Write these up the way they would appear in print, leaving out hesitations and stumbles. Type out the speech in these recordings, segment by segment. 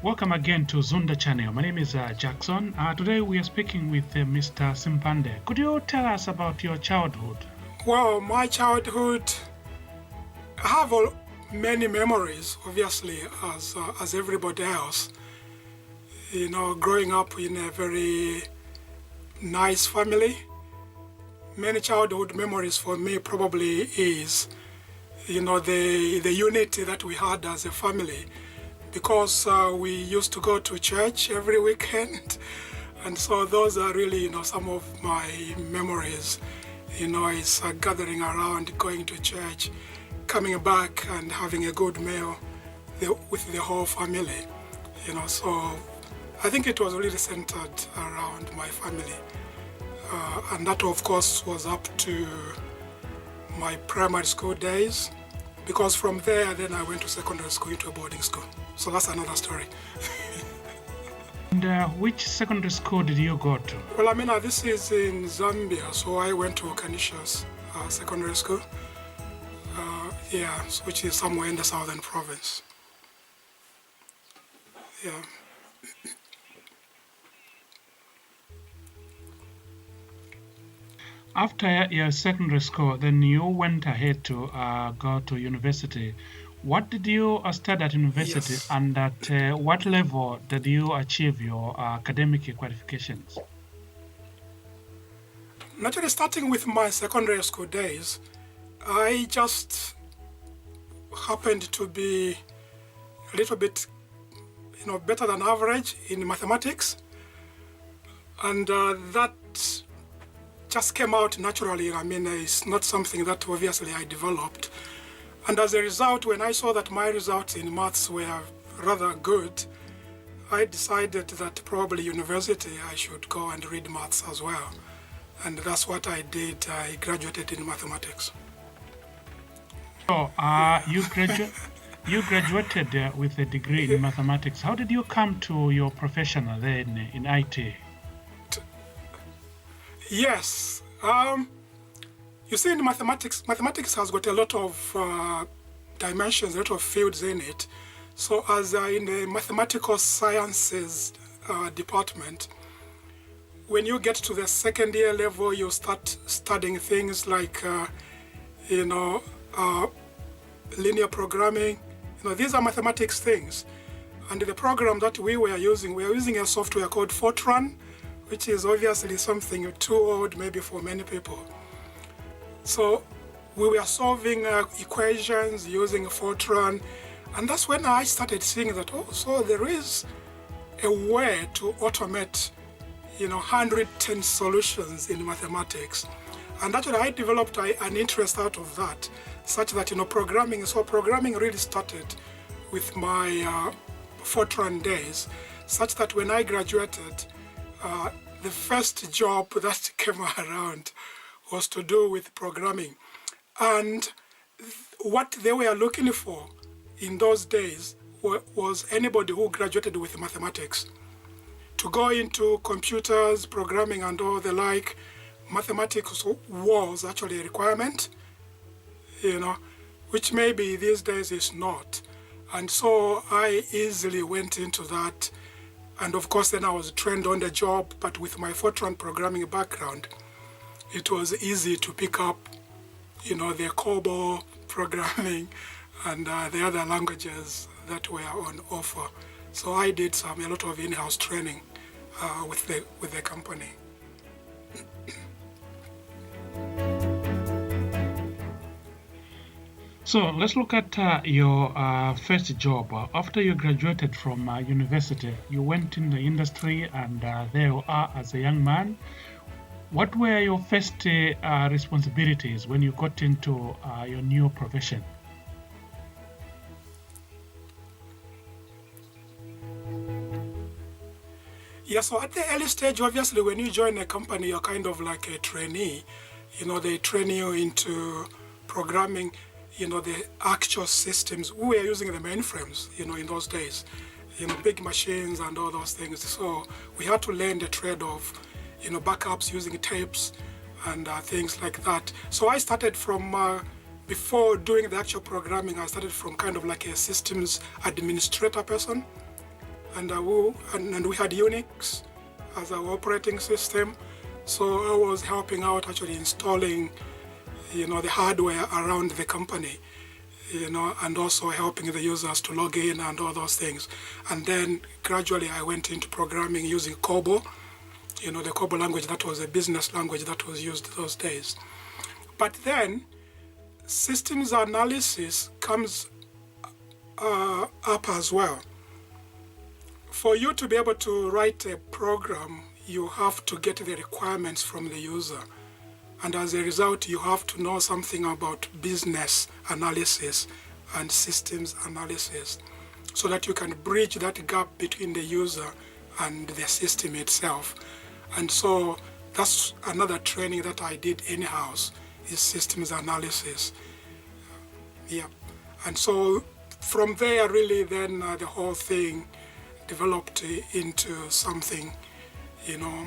Welcome again to Zunda Channel. My name is Jackson. Today we are speaking with Mr. Simpande. Could you tell us about your childhood? Well, my childhood, I have many memories, obviously, as everybody else. You know, growing up in a very nice family. Many childhood memories for me probably is, the unity that we had as a family, because we used to go to church every weekend. And so those are really, some of my memories. Is gathering around, going to church, coming back and having a good meal with the whole family. So I think it was really centered around my family. And that, of course, was up to my primary school days, because from there, then I went to secondary school, into a boarding school. So that's another story. And which secondary school did you go to? Well, this is in Zambia, so I went to Canisius Secondary School, which is somewhere in the southern province. Yeah. After your secondary school, then you went ahead to go to university. What did you study at university, Yes. and at what level did you achieve your academic qualifications? Naturally, starting with my secondary school days, I just happened to be a little bit, better than average in mathematics. And that just came out naturally. It's not something that obviously I developed. And as a result, when I saw that my results in maths were rather good, I decided that probably university I should go and read maths as well. And that's what I did. I graduated in mathematics. So you graduated with a degree in mathematics. How did you come to your profession then in IT? Yes. You see, in mathematics has got a lot of dimensions, a lot of fields in it. So as in the mathematical sciences department, when you get to the second year level, you start studying things like, linear programming. These are mathematics things. And the program that we were using a software called Fortran, which is obviously something too old maybe for many people. So we were solving equations using Fortran, and that's when I started seeing that, so there is a way to automate, 110 solutions in mathematics. And actually I developed an interest out of that, such that, programming really started with my Fortran days, such that when I graduated, the first job that came around was to do with programming. And what they were looking for in those days was anybody who graduated with mathematics. To go into computers, programming and all the like, mathematics was actually a requirement, which maybe these days is not. And so I easily went into that. And of course, then I was trained on the job, but with my Fortran programming background, it was easy to pick up, the COBOL programming and the other languages that were on offer. So I did a lot of in-house training with the company. So let's look at your first job. After you graduated from university, you went in the industry, and there you are as a young man. What were your first responsibilities when you got into your new profession? Yeah, so at the early stage, obviously, when you join a company, you're kind of like a trainee. They train you into programming, the actual systems. We were using the mainframes, in those days, big machines and all those things. So we had to learn the trade of, backups using tapes and things like that. So I started from, before doing the actual programming, I started from kind of like a systems administrator person. and we had Unix as our operating system. So I was helping out actually installing, the hardware around the company, and also helping the users to log in and all those things. And then gradually I went into programming using COBOL, the COBOL language, that was a business language that was used those days. But then systems analysis comes up as well. For you to be able to write a program, you have to get the requirements from the user. And as a result, you have to know something about business analysis and systems analysis so that you can bridge that gap between the user and the system itself. And so that's another training that I did in-house, is systems analysis. Yeah. And so from there, really, then the whole thing developed into something,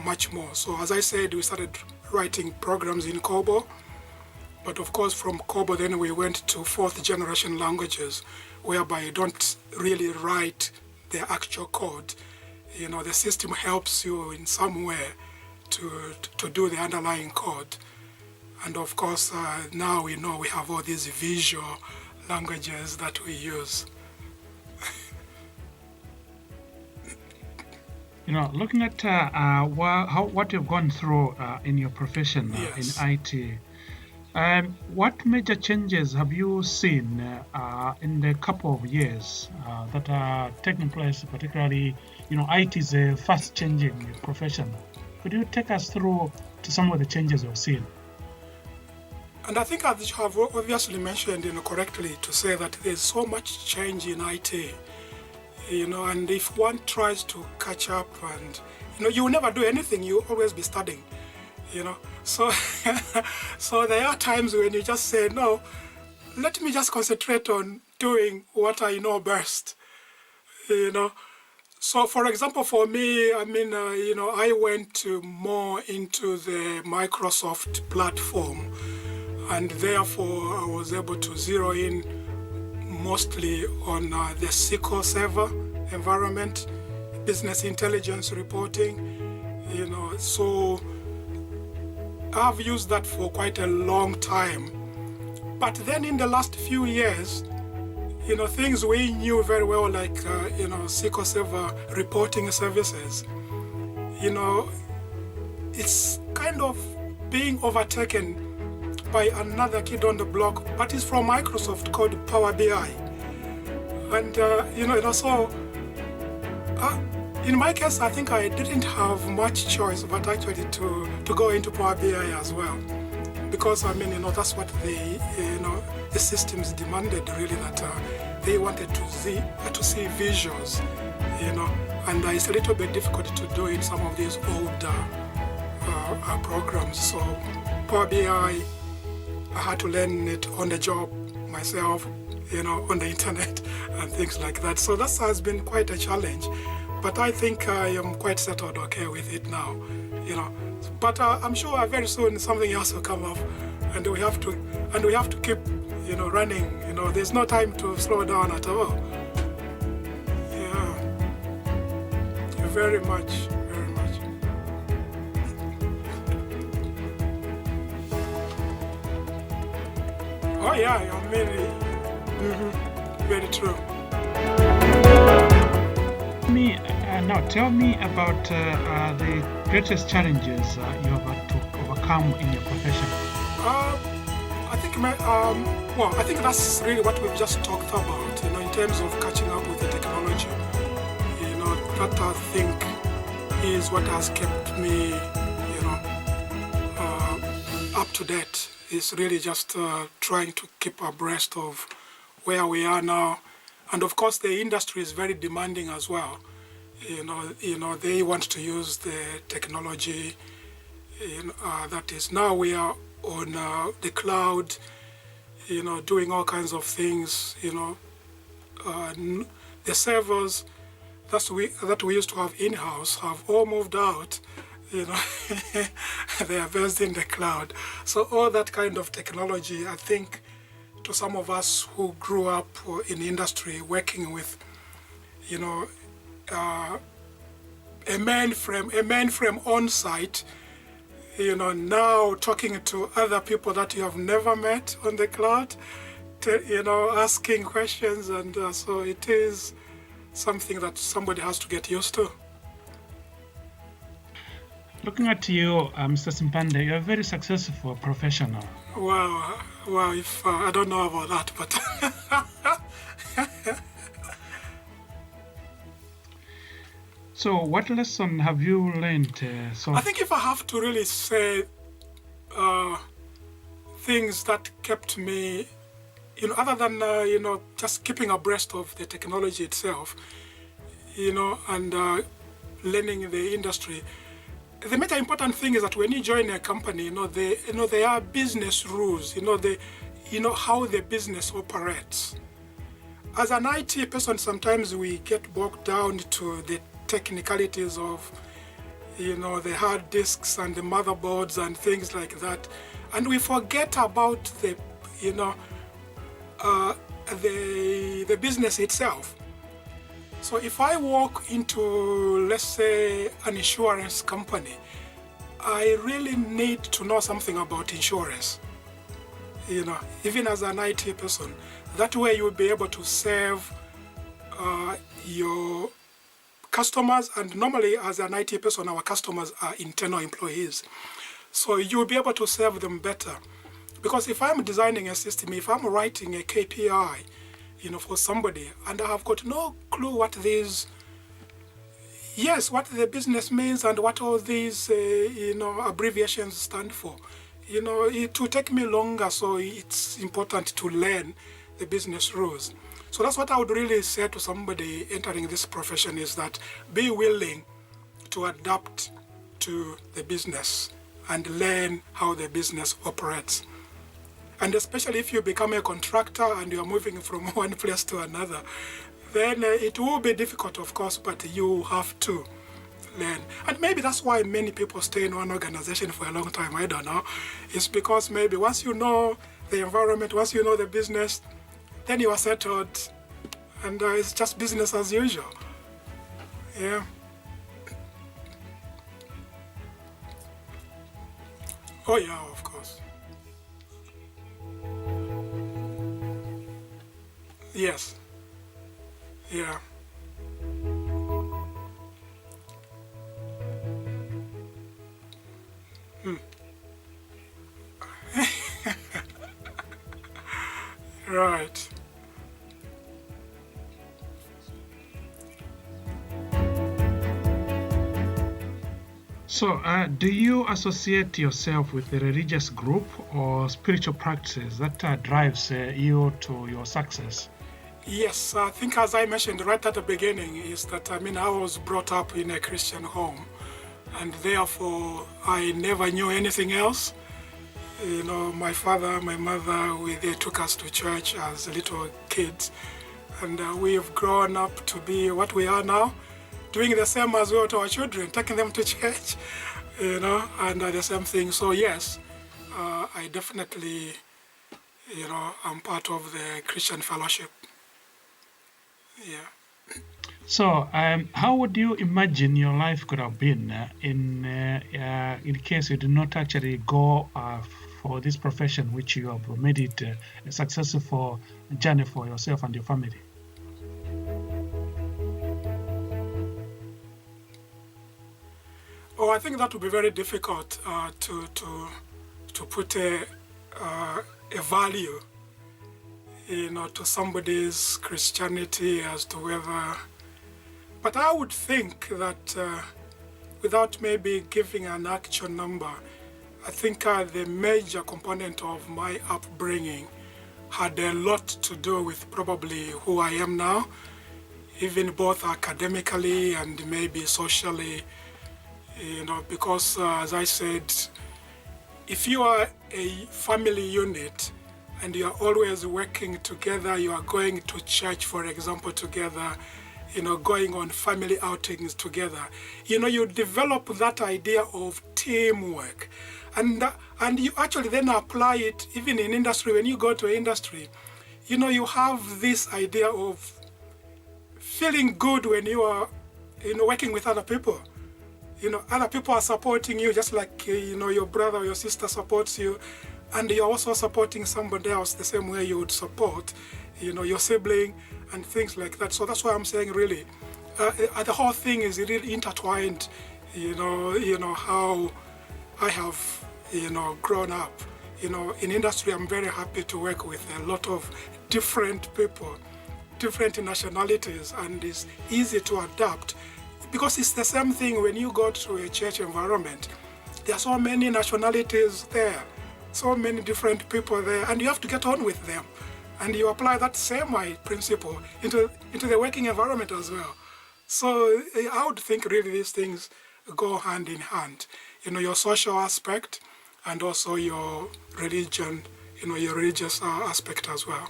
much more. So as I said, we started writing programs in COBOL, but of course from COBOL then we went to fourth generation languages, whereby you don't really write the actual code. The system helps you in some way to do the underlying code. And of course now we know we have all these visual languages that we use. Looking at what you've gone through in your profession Yes. in IT, what major changes have you seen in the couple of years that are taking place, particularly, IT is a fast-changing profession. Could you take us through to some of the changes you've seen? And I think I have obviously mentioned correctly to say that there's so much change in IT. And if one tries to catch up and, you will never do anything, you'll always be studying, So, so there are times when you just say, no, let me just concentrate on doing what I know best, So for example, for me, I went more into the Microsoft platform, and therefore I was able to zero in mostly on the SQL Server environment, business intelligence reporting, so I've used that for quite a long time. But then in the last few years, things we knew very well, like, SQL Server reporting services, it's kind of being overtaken by another kid on the block, but it's from Microsoft, called Power BI. And, so in my case, I think I didn't have much choice but actually to go into Power BI as well. Because, that's what the systems demanded, really, that they wanted to see visuals, and it's a little bit difficult to do in some of these old programs. So Power BI, I had to learn it on the job myself, on the internet and things like that. So that has been quite a challenge. But I think I am quite settled okay with it now, But I'm sure very soon something else will come up, and we have to keep, running. There's no time to slow down at all. Yeah, very much. Oh yeah, very true. Tell me about the greatest challenges you have had to overcome in your profession. I think that's really what we've just talked about, in terms of catching up with the technology. That I think is what has kept me, up to date. Is really just trying to keep abreast of where we are now. And of course, the industry is very demanding as well. They want to use the technology. That is, now we are on the cloud, doing all kinds of things. The servers that we used to have in-house have all moved out. They are based in the cloud. So all that kind of technology, I think, to some of us who grew up in industry working with, a mainframe on site, now talking to other people that you have never met on the cloud, asking questions, and so it is something that somebody has to get used to. Looking at you, Mr. Simpande, you're a very successful professional. Wow, if I don't know about that, but So what lesson have you learned? I think if I have to really say things that kept me, other than, just keeping abreast of the technology itself, and learning the industry, the major important thing is that when you join a company, there are business rules, how the business operates. As an IT person, sometimes we get bogged down to the technicalities of, the hard disks and the motherboards and things like that, and we forget about the business itself. So if I walk into, let's say, an insurance company, I really need to know something about insurance, even as an IT person. That way you'll be able to serve your customers, and normally as an IT person, our customers are internal employees. So you'll be able to serve them better. Because if I'm designing a system, if I'm writing a KPI, for somebody, and I have got no clue what the business means and what all these, abbreviations stand for, it will take me longer, so it's important to learn the business rules. So that's what I would really say to somebody entering this profession, is that be willing to adapt to the business and learn how the business operates. And especially if you become a contractor and you are moving from one place to another, then it will be difficult, of course, but you have to learn. And maybe that's why many people stay in one organization for a long time, I don't know. It's because maybe once you know the environment, once you know the business, then you are settled, and it's just business as usual. Yeah. Oh yeah, of course. Yes. Yeah. Right. So, do you associate yourself with a religious group or spiritual practices that drives you to your success? Yes, I think as I mentioned right at the beginning, is that I was brought up in a Christian home, and therefore I never knew anything else. My father, my mother, they took us to church as little kids, and we've grown up to be what we are now, doing the same as well to our children, taking them to church, and the same thing. So yes, I definitely, I'm part of the Christian fellowship. Yeah. So, how would you imagine your life could have been in case you did not actually go for this profession, which you have made it a successful journey for yourself and your family? Oh, I think that would be very difficult to put a value, to somebody's Christianity as to whether. But I would think that without maybe giving an actual number, I think the major component of my upbringing had a lot to do with probably who I am now, even both academically and maybe socially, because as I said, if you are a family unit and you are always working together, you are going to church, for example, together, going on family outings together, you develop that idea of teamwork. And you actually then apply it even in industry. When you go to industry, you have this idea of feeling good when you are working with other people. Other people are supporting you just like, your brother or your sister supports you, and you're also supporting somebody else the same way you would support, your sibling and things like that. So that's why I'm saying really, the whole thing is really intertwined, how I have, grown up. In industry, I'm very happy to work with a lot of different people, different nationalities, and it's easy to adapt because it's the same thing when you go to a church environment. There are so many nationalities there, so many different people there, and you have to get on with them. And you apply that same principle into the working environment as well. So I would think really these things go hand in hand. Your social aspect and also your religion, your religious aspect as well.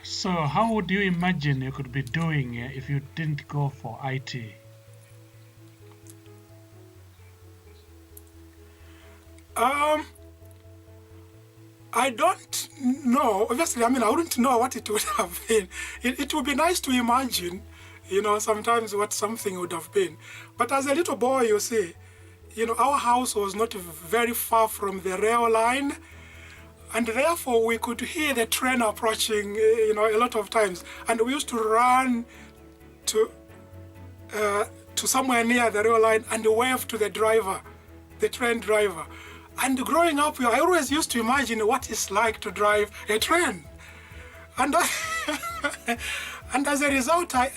So how would you imagine you could be doing if you didn't go for IT? I don't know. Obviously, I wouldn't know what it would have been. It would be nice to imagine, sometimes what something would have been. But as a little boy, you see, our house was not very far from the rail line, and therefore we could hear the train approaching, a lot of times. And we used to run to somewhere near the rail line and wave to the driver, the train driver. And growing up, I always used to imagine what it's like to drive a train. And and as a result, I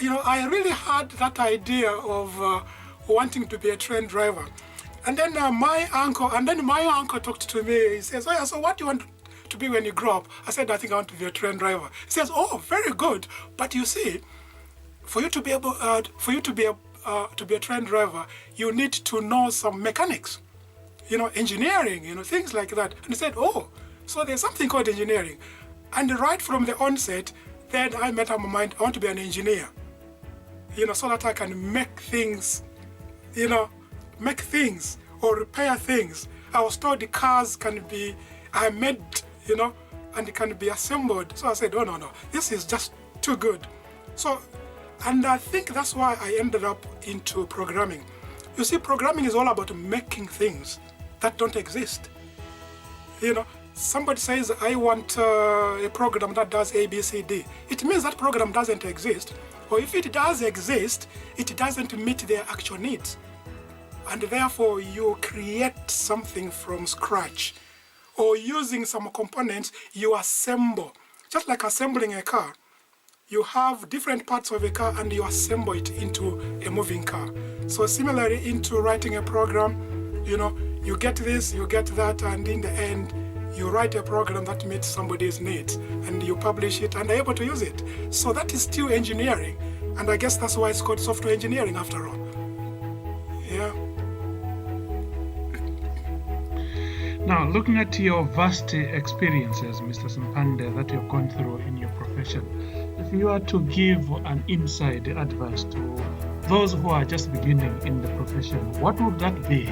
really had that idea of wanting to be a train driver. And then my uncle talked to me. He says, "Oh yeah, so what do you want to be when you grow up?" I said, "I think I want to be a train driver." He says, "Oh, very good. But you see, for you to be able, to be a train driver, you need to know some mechanics. Engineering, things like that." And he said, "Oh, so there's something called engineering." And right from the onset, then I made up my mind, I want to be an engineer, so that I can make things or repair things. I was told the cars can be made, and it can be assembled. So I said, oh, no, this is just too good. So, and I think that's why I ended up into programming. You see, programming is all about making things that don't exist. Somebody says, I want a program that does A, B, C, D. It means that program doesn't exist. Or if it does exist, it doesn't meet their actual needs. And therefore, you create something from scratch. Or using some components, you assemble. Just like assembling a car. You have different parts of a car and you assemble it into a moving car. So similarly, into writing a program, you get this, you get that, and in the end, you write a program that meets somebody's needs, and you publish it and are able to use it. So that is still engineering, and I guess that's why it's called software engineering after all. Yeah. Now, looking at your vast experiences, Mr. Simpande, that you've gone through in your profession, if you were to give an inside advice to those who are just beginning in the profession, what would that be?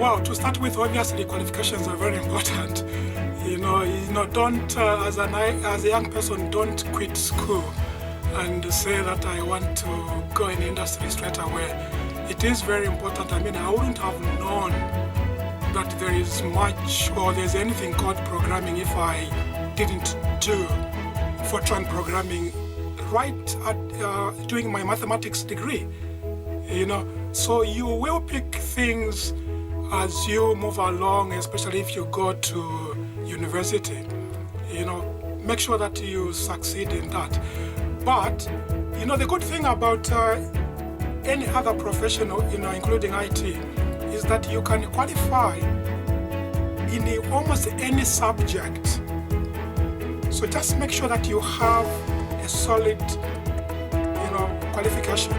Well, to start with, obviously, qualifications are very important. Don't, as a young person, don't quit school and say that I want to go in the industry straight away. It is very important. I wouldn't have known that there is much or there's anything called programming if I didn't do Fortran programming right at doing my mathematics degree. So you will pick things as you move along, especially if you go to university. Make sure that you succeed in that. But the good thing about any other profession, including IT, is that you can qualify in almost any subject. So just make sure that you have a solid, qualification.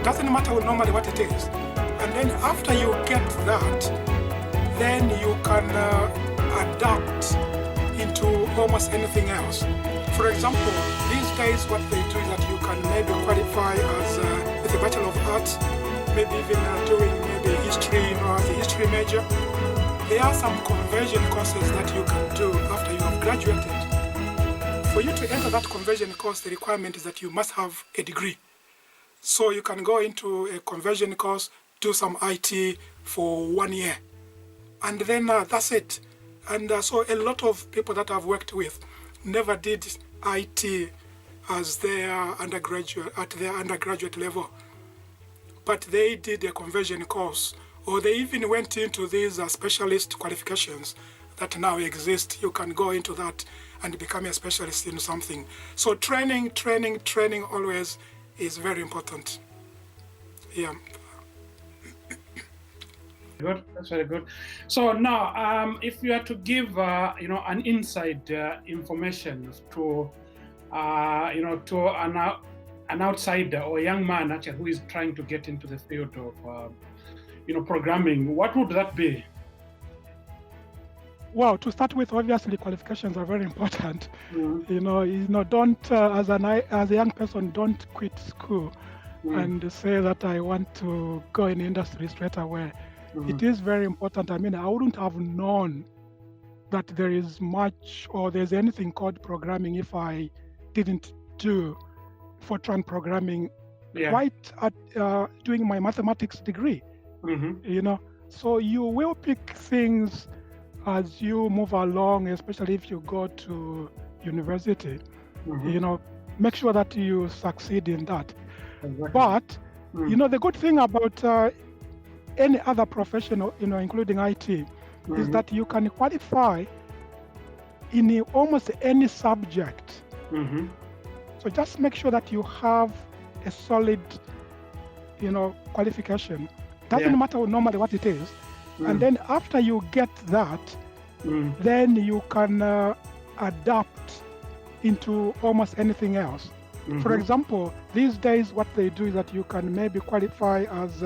Doesn't matter normally what it is. And then after you get that, then you can adapt into almost anything else. For example, these days what they do is that you can maybe qualify as with a Bachelor of Arts, maybe even doing maybe history, as a history major. There are some conversion courses that you can do after you have graduated For you to enter that conversion course, the requirement is that you must have a degree. So you can go into a conversion course, do some IT for 1 year, and then that's it. And so a lot of people that I've worked with never did IT as their undergraduate level, but they did a conversion course, or they even went into these specialist qualifications that now exist. You can go into that and become a specialist in something. So training always is very important. Yeah. Good. That's very good. So now, if you are to give, an inside information to, to an outsider or a young man actually who is trying to get into the field of, programming, what would that be? Well, to start with, obviously qualifications are very important. Mm-hmm. Don't as a young person, don't quit school and say that I want to go in industry straight away. Mm-hmm. It is very important. I mean, I wouldn't have known that there is much or there's anything called programming if I didn't do Fortran programming right at doing my mathematics degree. Mm-hmm. So you will pick things as you move along, especially if you go to university. Mm-hmm. Make sure that you succeed in that. Exactly. But the good thing about any other profession, including IT, is that you can qualify in almost any subject. Mm-hmm. So just make sure that you have a solid, qualification. Doesn't matter normally what it is. And then after you get that, then you can adapt into almost anything else. Mm-hmm. For example, these days what they do is that you can maybe qualify as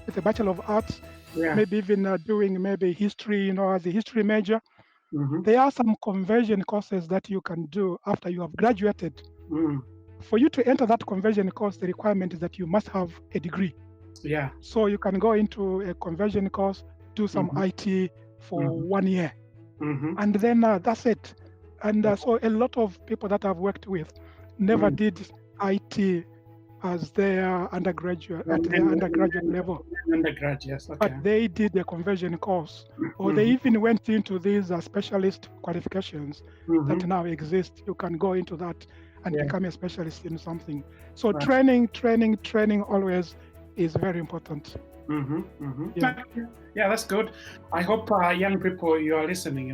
with a Bachelor of Arts, maybe even doing maybe history, as a history major. Mm-hmm. There are some conversion courses that you can do after you have graduated. For you to enter that conversion course, the requirement is that you must have a degree. Yeah. So you can go into a conversion course, do some IT for 1 year, and then that's it. And so a lot of people that I've worked with never did IT as their undergraduate level. Undergrad, yes. Okay. But they did a conversion course, or they even went into these specialist qualifications that now exist. You can go into that and become a specialist in something. So training always is very important. Yeah, that's good. I hope young people, you are listening.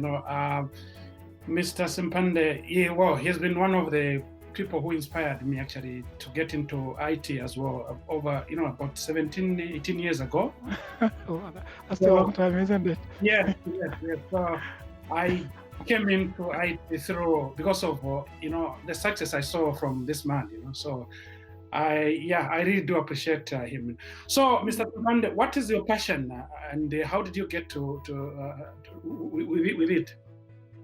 Mr. Simpande, he's been one of the people who inspired me actually to get into IT as well over, about 17, 18 years ago. That's a long time, isn't it? Yes. So I came into IT because of, the success I saw from this man, so I really do appreciate him. So, Mr. Simpande, what is your passion and how did you get to with it?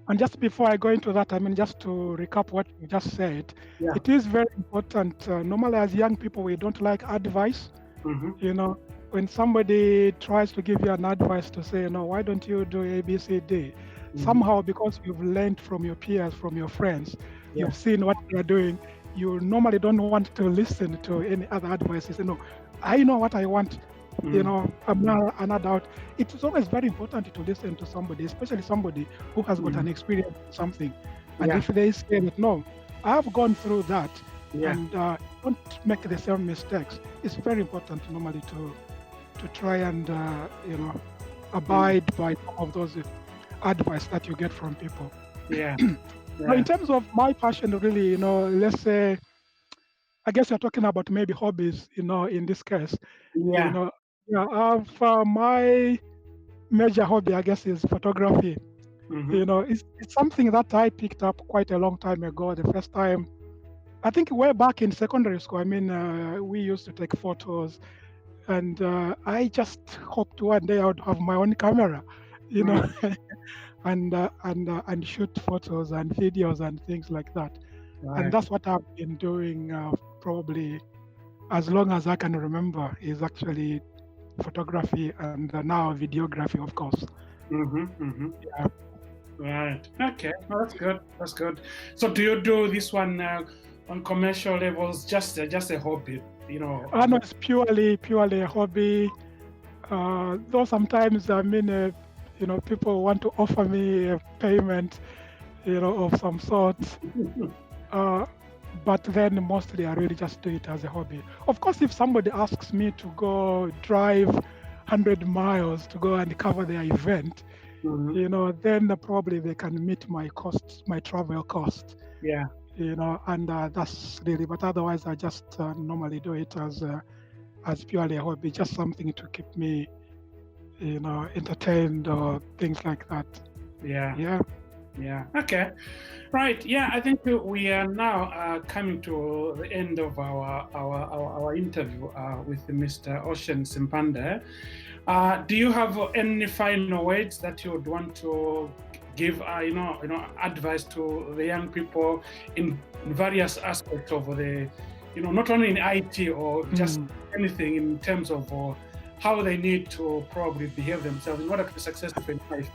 And just before I go into that, just to recap what you just said, it is very important. Normally, as young people, we don't like advice. When somebody tries to give you an advice to say, why don't you do A, B, C, D? Somehow, because you've learned from your peers, from your friends, you've seen what they're doing, you normally don't want to listen to any other advice. You say, no, I know what I want. I'm not an adult. It is always very important to listen to somebody, especially somebody who has got an experience in something. And if they say that, no, I've gone through that and don't make the same mistakes, it's very important normally to try and, abide by some of those advice that you get from people. So in terms of my passion, really, let's say, I guess you're talking about maybe hobbies, in this case. My major hobby, I guess, is photography. It's something that I picked up quite a long time ago. The first time, I think way back in secondary school, we used to take photos, and I just hoped one day I would have my own camera, and shoot photos and videos and things like that. And that's what I've been doing probably as long as I can remember, is actually photography and now videography, of course. Right. Okay. Well, that's good. That's good. So, do you do this one on commercial levels? Just a hobby, you know? No, it's purely a hobby. Though sometimes, people want to offer me a payment, of some sort. But then mostly I really just do it as a hobby. Of course, if somebody asks me to go drive 100 miles to go and cover their event, then probably they can meet my costs, my travel cost. Yeah. And that's really. But otherwise, I just normally do it as purely a hobby, just something to keep me, entertained or things like that. Yeah. Yeah. Yeah. Okay. Right. Yeah. I think we are now coming to the end of our interview with Mr. Ocean Simpande. Do you have any final words that you would want to give, advice to the young people in various aspects of the, not only in IT or just anything in terms of how they need to probably behave themselves in order to be successful in life?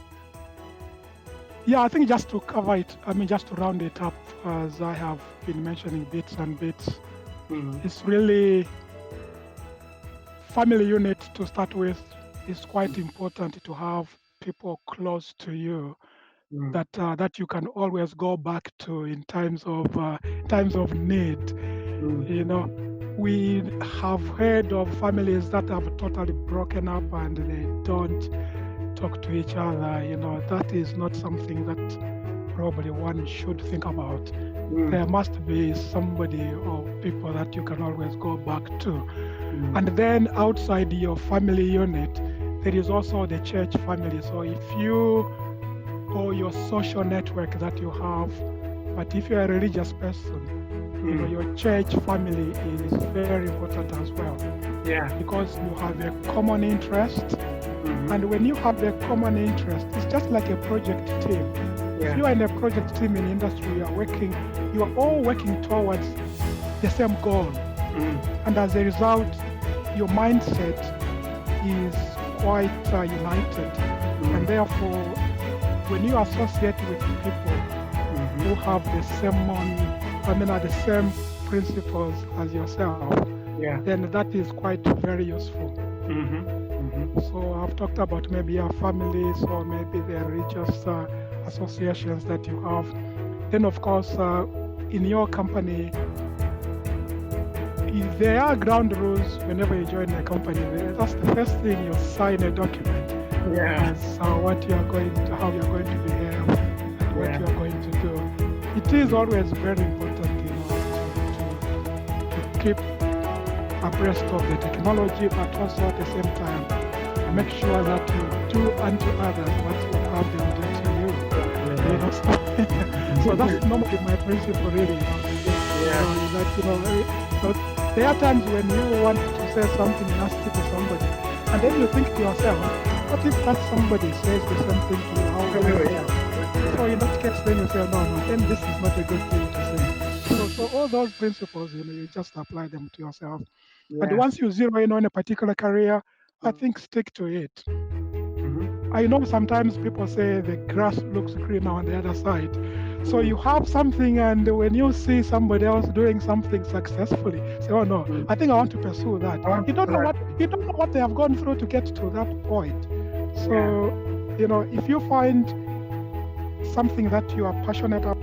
Yeah, I think just to cover it, just to round it up, as I have been mentioning bits and bits, it's really family unit to start with. It's quite important to have people close to you that you can always go back to in times of need. We have heard of families that have totally broken up and they don't talk to each other. That is not something that probably one should think about. There must be somebody or people that you can always go back to. And then outside your family unit, there is also the church family. So if you or your social network that you have, but if you're a religious person, your church family is very important as well. Yeah. Because you have a common interest. And when you have a common interest, it's just like a project team. Yeah. If you are in a project team in industry, you are all working towards the same goal. And as a result, your mindset is quite united. And therefore, when you associate with people who have the same principles as yourself, then that is quite very useful. So I've talked about maybe your families or maybe the religious associations that you have. Then of course, in your company, there are ground rules whenever you join a company. That's the first thing, you sign a document as how you're going to behave and what you're going to do. It is always very important, to keep abreast of the technology, but also at the same time make sure that you do unto others what you have them do to you. So that's normally my principle, really. There are times when you want to say something nasty to somebody, and then you think to yourself, what if that somebody says the same thing to you? How will you feel? So in that case, then you say, no, then this is not a good thing to say. So all those principles, you just apply them to yourself. And once you zero in on a particular career, I think stick to it. I know sometimes people say the grass looks greener on the other side. So you have something, and when you see somebody else doing something successfully, say, oh no, I think I want to pursue that. You don't know what they have gone through to get to that point. So, if you find something that you are passionate about,